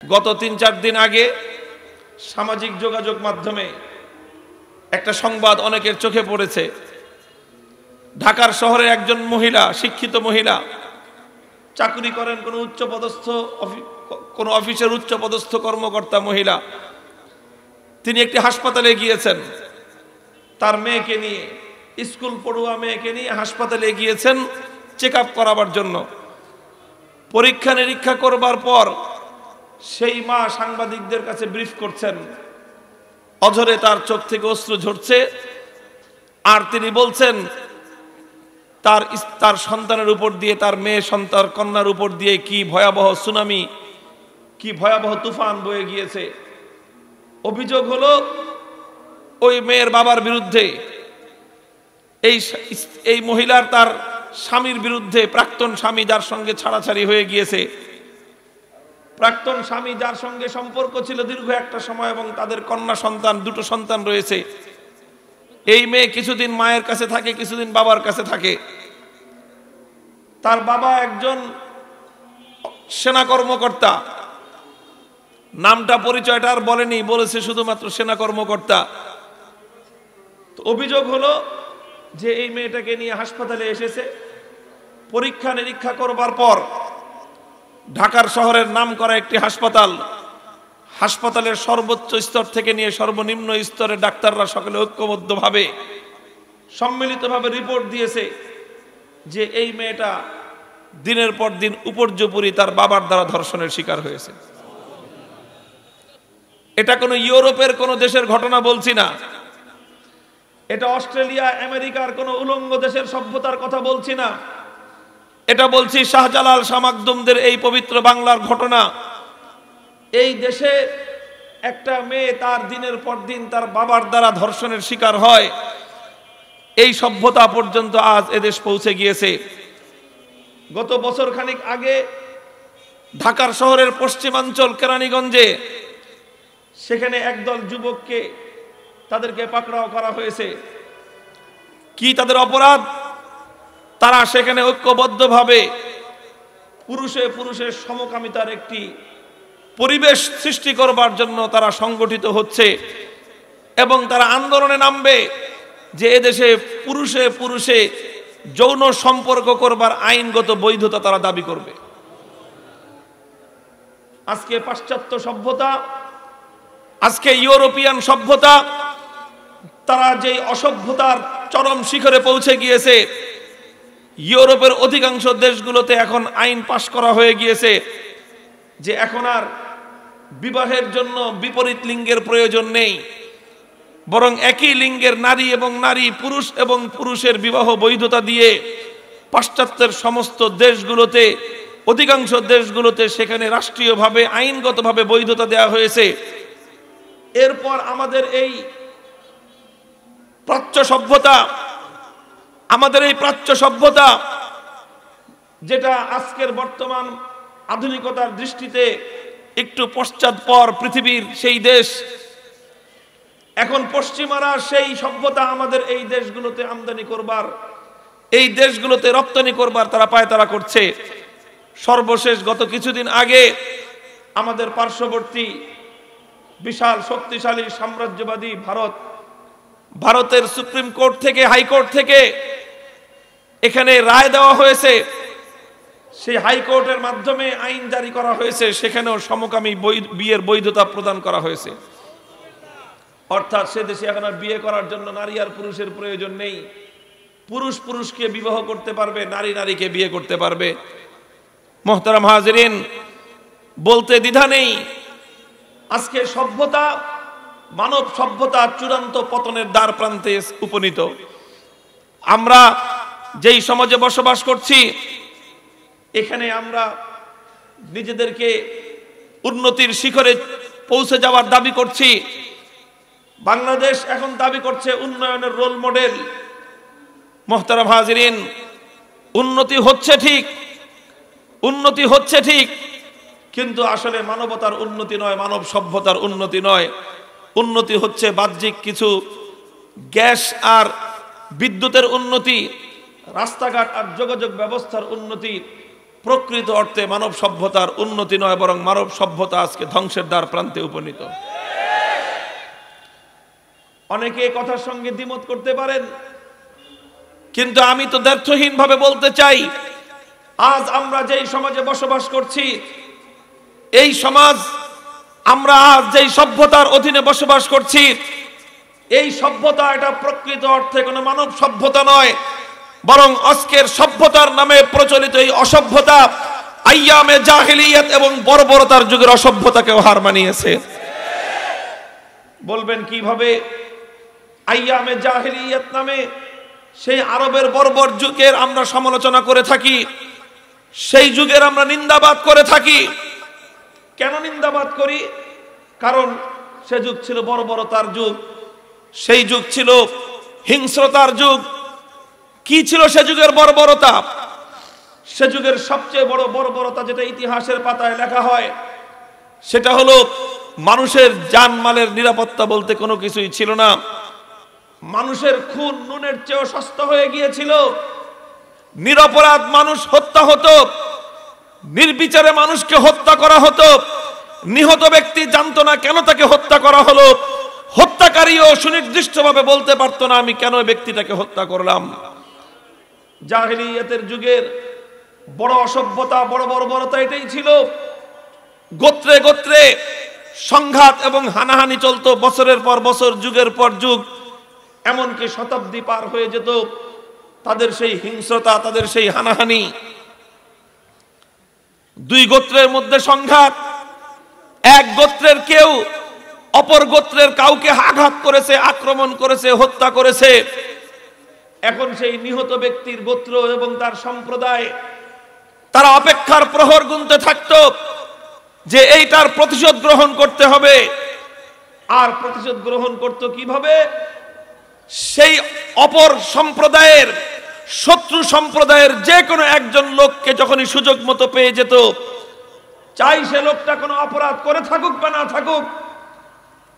গত ৩-৪ দিন আগে সামাজিক যোগাযোগ মাধ্যমে একটা সংবাদ অনেকের চোখে পড়েছে। ঢাকার শহরে একজন মহিলা, শিক্ষিত মহিলা, চাকরি করেন কোনো অফিসের উচ্চপদস্থ কর্মকর্তা মহিলা। তিনি একটি হাসপাতালে গিয়েছেন, তার মেয়েকে নিয়ে, স্কুল পড়ুয়া মেয়েকে নিয়ে হাসপাতালে গিয়েছেন চেক আপ করাবার জন্য। পরীক্ষা নিরীক্ষা করবার পর সেই মা সাংবাদিকদের কাছে ব্রিফ করছেন, অঝরে তার চোখ থেকে অশ্রু ঝরছে। আর তিনি বলছেন তার সন্তানের উপর দিয়ে, তার মেয়ে সন্তান কন্যার উপর দিয়ে কি ভয়াবহ সুনামি, কি ভয়াবহ তুফান বয়ে গিয়েছে। অভিযোগ হলো ওই মেয়ের বাবার বিরুদ্ধে, এই মহিলার তার স্বামীর বিরুদ্ধে, প্রাক্তন স্বামী যার সঙ্গে ছাড়াছাড়ি হয়ে গিয়েছে, প্রাক্তন স্বামী যার সঙ্গে সম্পর্ক ছিল দীর্ঘ একটা সময় এবং তাদের কন্যা সন্তান, দুটো সন্তান রয়েছে। এই মেয়ে কিছুদিন মায়ের কাছে থাকে, কিছুদিন বাবার কাছে থাকে। তার বাবা একজন সেনা কর্মকর্তা, নামটা পরিচয়টা আর বলেনি, বলেছে শুধুমাত্র সেনা কর্মকর্তা। তো অভিযোগ হলো যে এই মেয়েটাকে নিয়ে হাসপাতালে এসেছে। পরীক্ষা নিরীক্ষা করবার পর ঢাকার শহরের নামকরা একটি হাসপাতালের সর্বোচ্চ স্তর থেকে নিয়ে সর্বনিম্ন স্তরের ডাক্তাররা সকলে ঐক্যবদ্ধভাবে, সম্মিলিতভাবে রিপোর্ট দিয়েছে যে এই মেয়েটা দিনের পর দিন উপর্যুপরি তার বাবার দ্বারা ধর্ষণের শিকার হয়েছে। এটা কোনো ইউরোপের কোনো দেশের ঘটনা বলছি না, এটা অস্ট্রেলিয়া আমেরিকার কোনো উলঙ্গ দেশের সভ্যতার কথা বলছি না, এটা বলছি শাহজালাল শামাকদুমদের এই পবিত্র বাংলার ঘটনা। এই দেশে একটা মেয়ে তার দিনের পর দিন তার বাবার দ্বারা ধর্ষণের শিকার হয়, এই সভ্যতা পর্যন্ত আজ এদেশ পৌঁছে গিয়েছে। গত বছর খানিক আগে ঢাকার শহরের পশ্চিমাঞ্চল কেরানীগঞ্জে সেখানে একদল যুবককে তাদেরকে পাকড়াও করা হয়েছে। কি তাদের অপরাধ? তারা সেখানে ঐক্যবদ্ধভাবে পুরুষের সমকামিতার একটি পরিবেশ সৃষ্টি করবার জন্য তারা সংগঠিত হচ্ছে এবং তারা আন্দোলনে নামবে যে এদেশে পুরুষে যৌন সম্পর্ক করবার আইনগত বৈধতা তারা দাবি করবে। আজকে পাশ্চাত্য সভ্যতা, আজকে ইউরোপিয়ান সভ্যতা, তারা যেই অসভ্যতার চরম শিখরে পৌঁছে গিয়েছে, ইউরোপের অধিকাংশ দেশগুলোতে এখন আইন পাশ করা হয়ে গিয়েছে যে এখন আর বিবাহের জন্য বিপরীত লিঙ্গের প্রয়োজন নেই, বরং একই লিঙ্গের নারী এবং নারী, পুরুষ এবং পুরুষের বিবাহ বৈধতা দিয়ে পাশ্চাত্যের সমস্ত দেশগুলোতে, অধিকাংশ দেশগুলোতে সেখানে রাষ্ট্রীয়ভাবে আইনগতভাবে বৈধতা দেওয়া হয়েছে। এরপর আমাদের এই প্রাচ্য সভ্যতা যেটা আজকের বর্তমান আধুনিকতার দৃষ্টিতে একটু পশ্চাৎপর পৃথিবীর সেই দেশ, এখন পশ্চিমারা সেই সভ্যতা আমাদের এই দেশগুলোতে আমদানি করবার, এই দেশগুলোতে রপ্তানি করবার তারা পায়তারা করছে। সর্বশেষ গত কিছুদিন আগে আমাদের পার্শ্ববর্তী বিশাল শক্তিশালী সাম্রাজ্যবাদী ভারতের সুপ্রিম কোর্ট থেকে, হাইকোর্ট থেকে এখানে রায় দেওয়া হয়েছে। সেই হাইকোর্টের মাধ্যমে আইন জারি করা হয়েছে, সেখানেও সমকামী বিয়ের বৈধতা প্রদান করা হয়েছে। অর্থাৎ সে দেশে এখন আর বিয়ে করার জন্য নারী আর পুরুষের প্রয়োজন নেই। পুরুষকে বিবাহ করতে পারবে, নারীকে বিয়ে করতে পারবে। মোহতারাম হাজিরিন, বলতে দ্বিধা নেই, আজকে সভ্যতা, মানব সভ্যতা চূড়ান্ত পতনের দ্বার প্রান্তে উপনীত। আমরা যেই সমাজে বসবাস করছি, এখানে আমরা নিজেদেরকে উন্নতির শিখরে পৌঁছে যাওয়ার দাবি করছি। বাংলাদেশ এখন দাবি করছে উন্নয়নের রোল মডেল। মোহতারাম হাজিরিন, উন্নতি হচ্ছে ঠিক, কিন্তু আসলে মানবতার উন্নতি নয়, মানব সভ্যতার উন্নতি নয়। উন্নতি হচ্ছে বাহ্যিক কিছু গ্যাস আর বিদ্যুতের উন্নতি, রাস্তাঘাট আর যোগাযোগ ব্যবস্থার উন্নতি, প্রকৃত অর্থে মানব সভ্যতার উন্নতি নয়, বরং মানব সভ্যতা আজকে ধ্বংসের দ্বার প্রান্তে উপনীত। অনেকে এই কথার সঙ্গে দ্বিমত করতে পারেন, কিন্তু আমি তো দ্ব্যর্থহীন ভাবে বলতে চাই, আজ আমরা যেই সমাজে বসবাস করছি, এই সমাজ, আমরা আজ যেই সভ্যতার অধীনে বসবাস করছি, এই সভ্যতা এটা প্রকৃত অর্থে কোনো মানব সভ্যতা নয়, বরং আজকের সভ্যতার নামে প্রচলিত এই অসভ্যতা আইয়ামে জাহিলিয়াত এবং বর্বরতার যুগের অসভ্যতাকেও হার মানিয়েছে। বলবেন কিভাবে? আইয়ামে জাহিলিয়াত নামে সেই আরবের বর্বর যুগের আমরা সমালোচনা করে থাকি, সেই যুগের আমরা নিন্দাবাদ করে থাকি। কেন নিন্দাবাদ করি? কারণ সে যুগ ছিল বর্বরতার যুগ, সেই যুগ ছিল হিংস্রতার যুগ। কি ছিল সে যুগের বর্বরতা? সে যুগের সবচেয়ে বড় বর্বরতা যেটা ইতিহাসের পাতায় লেখা হয়, সেটা হলো মানুষের জানমালের নিরাপত্তা বলতে কোনো কিছুই ছিল না। মানুষের খুন নুনের চেয়েও সস্তা হয়ে গিয়েছিল। নিরপরাধ মানুষ হত্যা হতো, নির্বিচারে মানুষকে হত্যা করা হতো। নিহত ব্যক্তি জানতো না কেন তাকে হত্যা করা হলো, হত্যাকারীও সুনির্দিষ্টভাবে বলতে পারতো না আমি কেন ব্যক্তিটাকে হত্যা করলাম। জাহিলিয়াতের যুগের বড় অসভ্যতা, বড় বর্বরতা এটাই ছিল। গোত্রে গোত্রে সংঘাত এবং হানাহানি চলতো বছরের পর বছর, যুগের পর যুগ, এমনকি শতাব্দী পার হয়ে যেত। তাদের সেই হিংস্রতা, তাদের সেই হানাহানি, দুই গোত্রের মধ্যে সংঘাত, এক গোত্রের কেউ অপর গোত্রের কাউকে আঘাত করেছে, আক্রমণ করেছে, হত্যা করেছে। এখন সেই নিহত ব্যক্তির গোত্র এবং তার সম্প্রদায় তারা অপেক্ষার প্রহর গুনতে থাকতো যে এইটার প্রতিশোধ গ্রহণ করতে হবে। আর প্রতিশোধ গ্রহণ করত কিভাবে? সেই অপর সম্প্রদায়ের, শত্রু সম্প্রদায়ের যে কোনো একজন লোককে যখনই সুযোগ মতো পেয়ে যেত, চাই সে লোকটা কোনো অপরাধ করে থাকুক বা না থাকুক,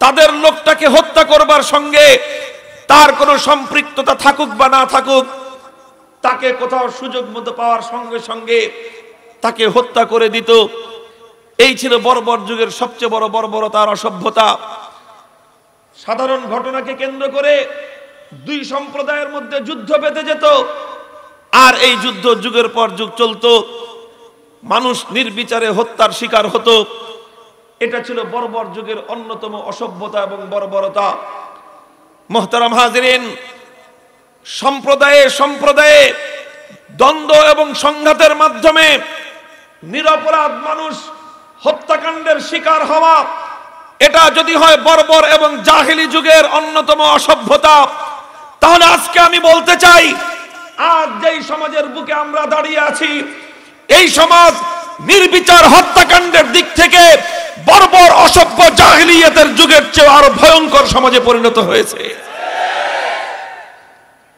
তাদের লোকটাকে হত্যা করবার সঙ্গে তার কোনো সম্পৃক্ততা থাকুক বা না থাকুক, তাকে কোথাও সুযোগ মতো পাওয়ার সঙ্গে সঙ্গে তাকে হত্যা করে দিত। এই ছিল বর্বর যুগের সবচেয়ে বড় বর্বরতার অসভ্যতা। সাধারণ ঘটনাকে কেন্দ্র করে দুই সম্প্রদায়ের মধ্যে যুদ্ধ বেঁধে যেত, আর এই যুদ্ধ যুগের পর যুগ চলত। মানুষ নির্বিচারে হত্যার শিকার হতো। এটা ছিল বর্বর যুগের অন্যতম অসভ্যতা এবং বর্বরতা। মুহতারাম হাজিরিন, সম্প্রদায়ে সম্প্রদায়ে দ্বন্দ্ব এবং সংঘাতের মাধ্যমে নিরপরাধ মানুষ হত্যাকাণ্ডের শিকার হওয়া, এটা যদি হয় বর্বর এবং জাহিলি যুগের অন্যতম অসভ্যতা, তাহলে আজকে আমি বলতে চাই, আজ যেই সমাজের বুকে আমরা দাঁড়িয়ে আছি, এই সমাজ নির্বিচার হত্যাকাণ্ডের দিক থেকে বর্বর অসভ্য জাহিলিয়াতের যুগের চেয়ে আরো ভয়ঙ্কর সমাজে পরিণত হয়েছে।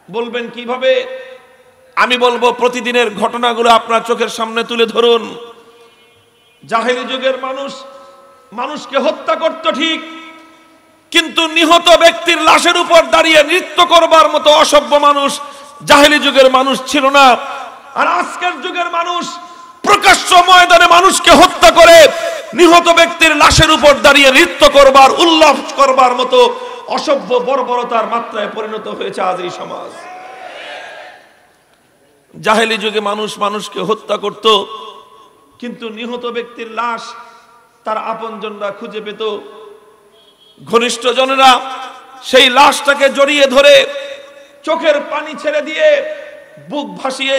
বলবেন কিভাবে? আমি বলবো প্রতিদিনের ঘটনাগুলো আপনার চোখের সামনে তুলে ধরুন। জাহিলি যুগের মানুষ মানুষকে হত্যা করত ঠিক, কিন্তু নিহত ব্যক্তির লাশের উপর দাঁড়িয়ে নৃত্য করবার মতো অসভ্য মানুষ জাহিলি যুগের মানুষ ছিল না। আর আজকের যুগের মানুষ প্রকাশ্য ময়দানে মানুষকে হত্যা করে নিহত ব্যক্তির লাশের উপর দাঁড়িয়ে নৃত্য করবার, উল্লাস করবার মতো অসভ্য বর্বরতার মাত্রায় পরিণত হয়েছে আজ এই সমাজ। জাহেলি যুগে মানুষ মানুষকে হত্যা করত, কিন্তু নিহত ব্যক্তির লাশ তার আপনজনরা খুঁজে পেত। ঘনিষ্ঠ জনেরা সেই লাশটাকে জড়িয়ে ধরে চোখের পানি ছেড়ে দিয়ে বুক ভাসিয়ে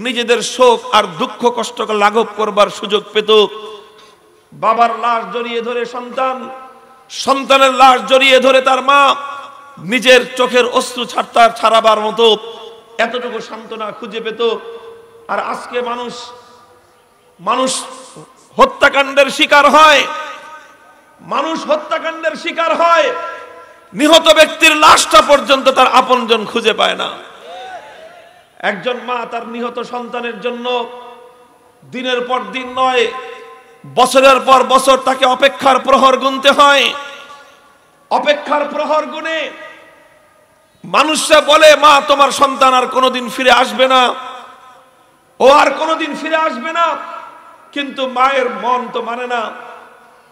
নিজেদের শোক আর দুঃখ কষ্টকে লাঘব করবার সুযোগ পেত। বাবার লাশ জড়িয়ে ধরে সন্তান, সন্তানের লাশ জড়িয়ে ধরে তার মা নিজের চোখের অশ্রু ছাড়াবার মতো এতটুকু সান্ত্বনা খুঁজে পেত। আর আজকে মানুষ হত্যাকাণ্ডের শিকার হয়, মানুষ হত্যাকাণ্ডের শিকার হয়, নিহত ব্যক্তির লাশটা পর্যন্ত তার আপনজন খুঁজে পায় না। একজন মা তার নিহত সন্তানের জন্য দিনের পর দিন নয়, বছরের পর বছর তাকে অপেক্ষার প্রহর গুনতে হয়। অপেক্ষার প্রহর গুনে মানুষরা বলে, মা তোমার সন্তান আর কোনোদিন ফিরে আসবে না। ও আর কোনোদিন ফিরে আসবে না। কিন্তু মায়ের মন তো মানে না,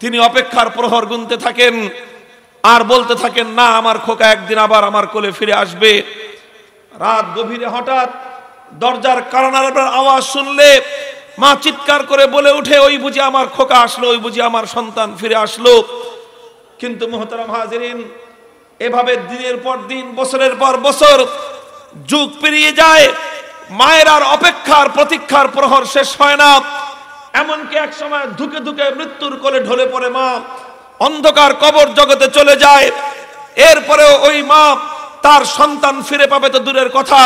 তিনি অপেক্ষার প্রহর গুনতে থাকেন আর বলতে থাকেন, না, আমার খোকা একদিন আবার আমার কোলে ফিরে আসবে। রাত গভীরে হঠাৎ দরজার কারণার আওয়াজ শুনলে মা চিৎকার করে বলে উঠে, ওই বুঝি আমার খোকা আসলো, ওই বুঝি আমার সন্তান ফিরে আসলো। কিন্তু মুহতারাম হাজিরিন, এভাবে দিনের পর দিন, বছরের পর বছর যুগ পেরিয়ে যায়, মায়ের আর অপেক্ষার প্রতীক্ষার প্রহর শেষ হয় না। এমনকি এক সময় ধুকে ধুকে মৃত্যুর কোলে ঢলে পড়ে মা, অন্ধকার কবর জগতে চলে যায়। এরপরেও ওই মা তার সন্তান ফিরে পাবে তো দূরের কথা,